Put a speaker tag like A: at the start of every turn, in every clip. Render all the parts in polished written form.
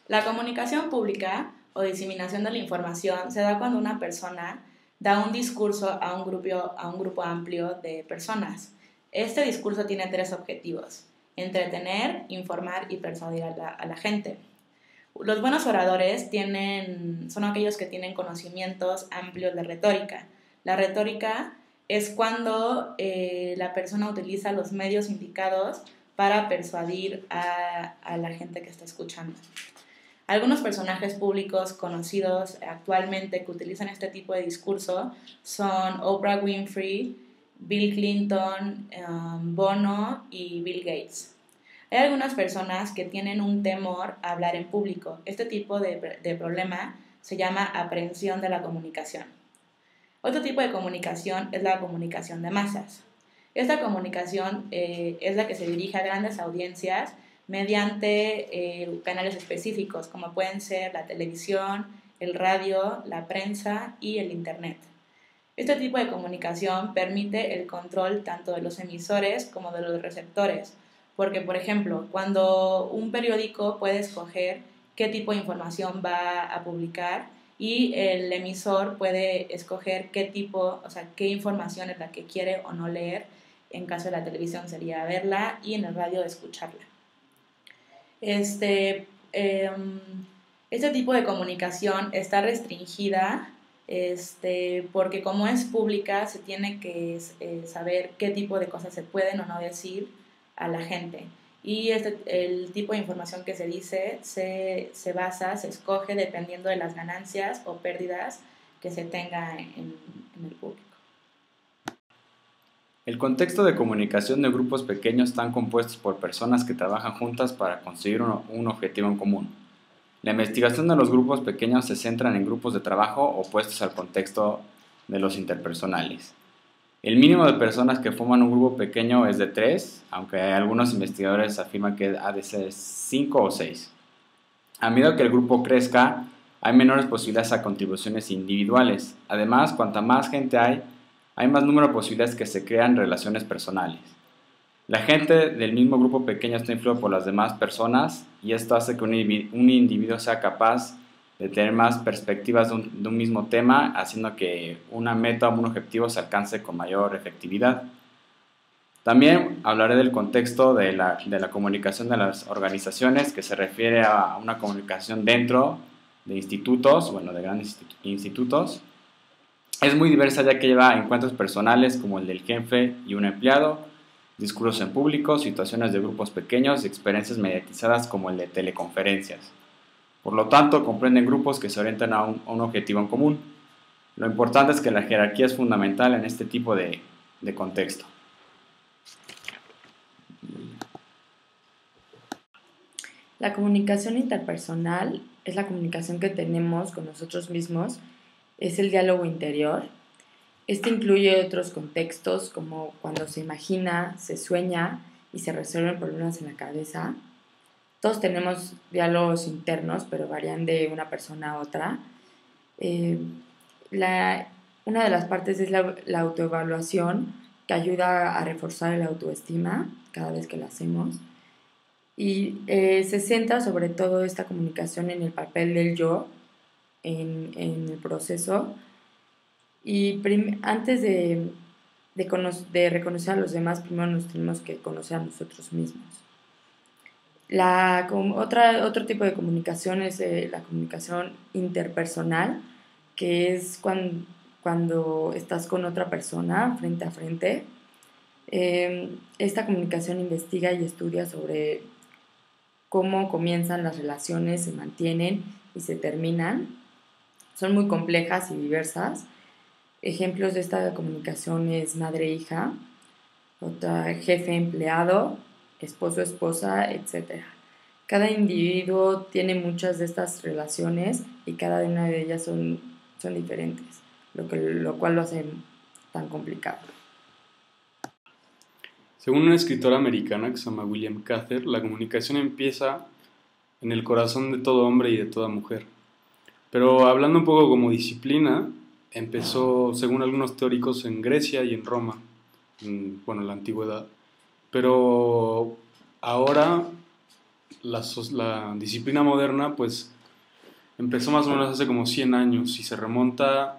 A: La comunicación pública o diseminación de la información se da cuando una persona da un discurso a un grupo amplio de personas. Este discurso tiene tres objetivos: entretener, informar y persuadir a la gente. Los buenos oradores son aquellos que tienen conocimientos amplios de retórica. La retórica es cuando la persona utiliza los medios indicados para persuadir a la gente que está escuchando. Algunos personajes públicos conocidos actualmente que utilizan este tipo de discurso son Oprah Winfrey, Bill Clinton, Bono y Bill Gates. Hay algunas personas que tienen un temor a hablar en público. Este tipo de problema se llama aprehensión de la comunicación. Otro tipo de comunicación es la comunicación de masas. Esta comunicación es la que se dirige a grandes audiencias mediante canales específicos, como pueden ser la televisión, el radio, la prensa y el internet. Este tipo de comunicación permite el control tanto de los emisores como de los receptores, porque, por ejemplo, cuando un periódico puede escoger qué tipo de información va a publicar y el emisor puede escoger qué información es la que quiere o no leer. En caso de la televisión sería verla y en el radio escucharla. Este tipo de comunicación está restringida porque como es pública se tiene que saber qué tipo de cosas se pueden o no decir a la gente. Y el tipo de información que se dice se escoge dependiendo de las ganancias o pérdidas que se tenga en el público.
B: El contexto de comunicación de grupos pequeños están compuestos por personas que trabajan juntas para conseguir un objetivo en común. La investigación de los grupos pequeños se centra en grupos de trabajo opuestos al contexto de los interpersonales. El mínimo de personas que forman un grupo pequeño es de 3, aunque algunos investigadores afirman que ha de ser 5 o 6. A medida que el grupo crezca, hay menores posibilidades a contribuciones individuales. Además, cuanta más gente hay más número de posibilidades que se crean relaciones personales. La gente del mismo grupo pequeño está influida por las demás personas y esto hace que un individuo sea capaz de tener más perspectivas de un mismo tema, haciendo que una meta o un objetivo se alcance con mayor efectividad. También hablaré del contexto de la comunicación de las organizaciones, que se refiere a una comunicación dentro de institutos, de grandes institutos. Es muy diversa ya que lleva encuentros personales como el del jefe y un empleado, discursos en público, situaciones de grupos pequeños y experiencias mediatizadas como el de teleconferencias. Por lo tanto, comprenden grupos que se orientan a un objetivo en común. Lo importante es que la jerarquía es fundamental en este tipo de contexto.
C: La comunicación interpersonal es la comunicación que tenemos con nosotros mismos, es el diálogo interior. Este incluye otros contextos como cuando se imagina, se sueña y se resuelven problemas en la cabeza. Todos tenemos diálogos internos, pero varían de una persona a otra. Una de las partes es la autoevaluación, que ayuda a reforzar la autoestima cada vez que lo hacemos. Y se centra sobre todo esta comunicación en el papel del yo, en el proceso. Y antes de reconocer a los demás, primero nos tenemos que conocer a nosotros mismos. Otro tipo de comunicación es la comunicación interpersonal, que es cuando estás con otra persona frente a frente. Esta comunicación investiga y estudia sobre cómo comienzan las relaciones, se mantienen y se terminan. Son muy complejas y diversas. Ejemplos de esta comunicación es madre-hija, otra jefe-empleado, esposo-esposa, etc. Cada individuo tiene muchas de estas relaciones y cada una de ellas son diferentes, lo cual lo hace tan complicado.
D: Según una escritora americana que se llama William Cather, la comunicación empieza en el corazón de todo hombre y de toda mujer. Pero hablando un poco como disciplina, empezó, según algunos teóricos, en Grecia y en Roma, en la antigüedad. Pero ahora la disciplina moderna pues empezó más o menos hace como 100 años y se remonta,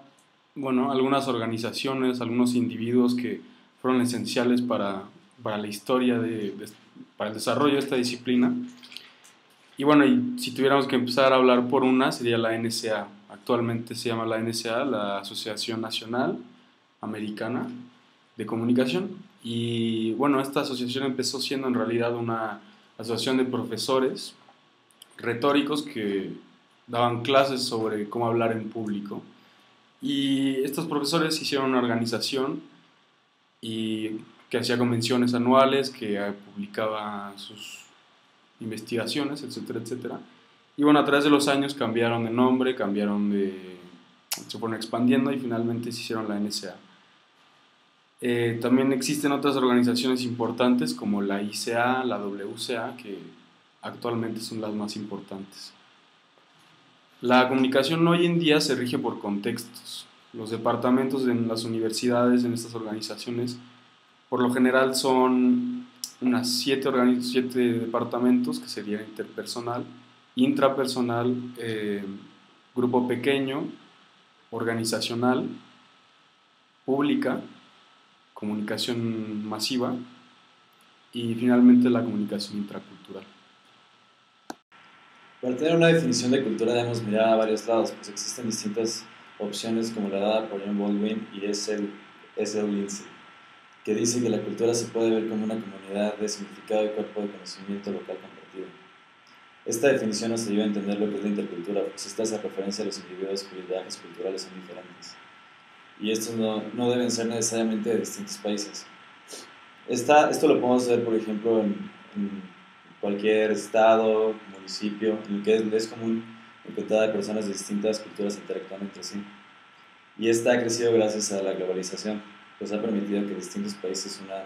D: bueno, a algunas organizaciones, algunos individuos que fueron esenciales para la historia, para el desarrollo de esta disciplina. Y bueno, y si tuviéramos que empezar a hablar por una, sería la NSA. Actualmente se llama la NSA, la Asociación Nacional Americana de Comunicación. Y bueno, esta asociación empezó siendo en realidad una asociación de profesores retóricos que daban clases sobre cómo hablar en público. Y estos profesores hicieron una organización y que hacía convenciones anuales, que publicaba sus investigaciones, etcétera, etcétera. Y bueno, a través de los años cambiaron de nombre, se fueron expandiendo y finalmente se hicieron la NSA. También existen otras organizaciones importantes como la ICA, la WCA, que actualmente son las más importantes. La comunicación hoy en día se rige por contextos. Los departamentos en las universidades, en estas organizaciones, por lo general son unas 7 departamentos, que serían interpersonal, intrapersonal, grupo pequeño, organizacional, pública, comunicación masiva y finalmente la comunicación intracultural.
E: Para tener una definición de cultura debemos mirar a varios lados, pues existen distintas opciones como la dada por John Baldwin y S.L. Lindsay, que dice que la cultura se puede ver como una comunidad de significado y cuerpo de conocimiento local compartido. Esta definición nos ayuda a entender lo que es la intercultura, pues esta hace referencia a los individuos cuyos viajes culturales son diferentes. Y estos no deben ser necesariamente de distintos países. Esto lo podemos ver, por ejemplo, en cualquier estado, municipio, en el que es común encontrar a personas de distintas culturas interactuando entre sí. Y esta ha crecido gracias a la globalización, pues ha permitido que distintos países unan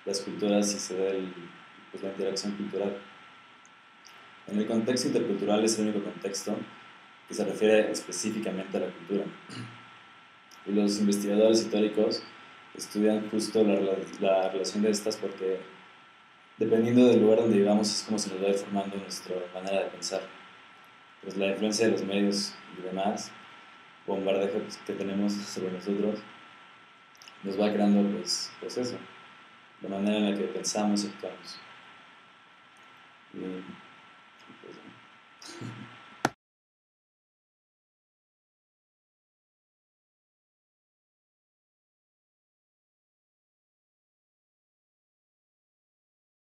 E: las culturas y se dé la interacción cultural. En el contexto intercultural es el único contexto que se refiere específicamente a la cultura. Y los investigadores históricos estudian justo la relación de estas porque dependiendo del lugar donde vivamos es como se nos va a ir formando nuestra manera de pensar. Pues la influencia de los medios y demás, bombardeo que tenemos sobre nosotros, nos va creando pues eso, la manera en la que pensamos y actuamos. Y